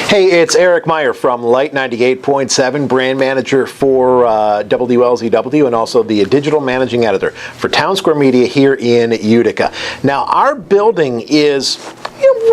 Hey, it's Eric Meyer from Light 98.7, brand manager for WLZW and also the digital managing editor for Town Square Media here in Utica. Now, our building is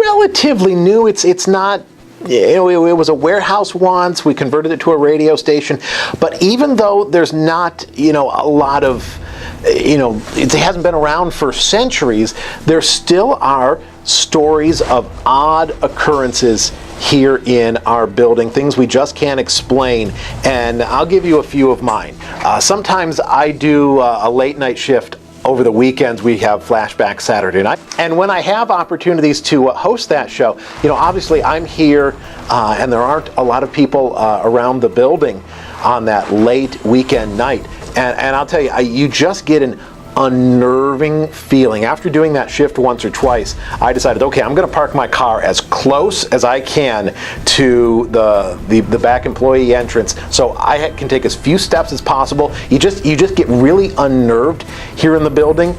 relatively new. It's not. It was a warehouse once. We converted it to a radio station. But even though there's not, a lot of, it hasn't been around for centuries, there still are stories of odd occurrences here in our building, things we just can't explain. And I'll give you a few of mine. Sometimes I do a late night shift. Over the weekends, we have Flashback Saturday night. And when I have opportunities to host that show, obviously I'm here and there aren't a lot of people around the building on that late weekend night. And I'll tell you, you just get an unnerving feeling. After doing that shift once or twice, I decided, okay, I'm going to park my car as close as I can to the back employee entrance, so I can take as few steps as possible. You just get really unnerved here in the building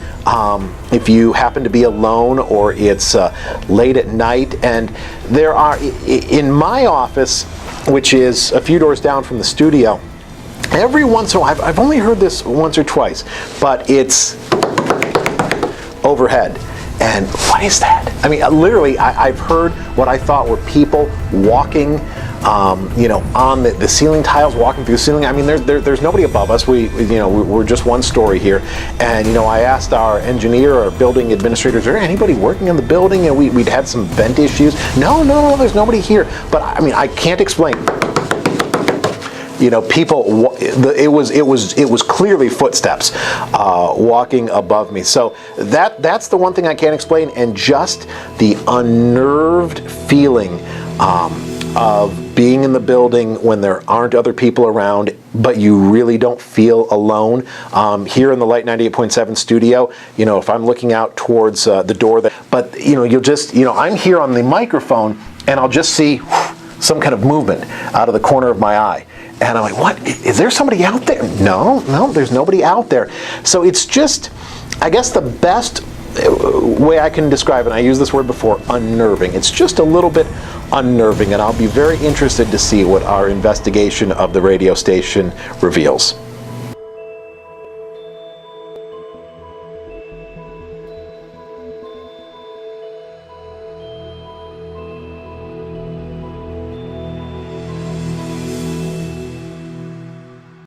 if you happen to be alone or it's late at night. And there are, in my office, which is a few doors down from the studio, every once in a while, I've only heard this once or twice, but it's overhead. And what is that? I mean, literally, I've heard what I thought were people walking, on the ceiling tiles, walking through the ceiling. I mean, there's nobody above us. We're just one story here. And, I asked our engineer or building administrator, is there anybody working in the building? And we'd had some vent issues. No, there's nobody here. But, I mean, I can't explain. People. It was clearly footsteps walking above me. So that's the one thing I can't explain, and just the unnerved feeling of being in the building when there aren't other people around, but you really don't feel alone. Here in the Light 98.7 studio, if I'm looking out towards the door, you'll just, I'm here on the microphone, and I'll just see some kind of movement out of the corner of my eye. And I'm like, what? Is there somebody out there? No, there's nobody out there. So it's just, I guess the best way I can describe it, and I used this word before, unnerving. It's just a little bit unnerving, and I'll be very interested to see what our investigation of the radio station reveals.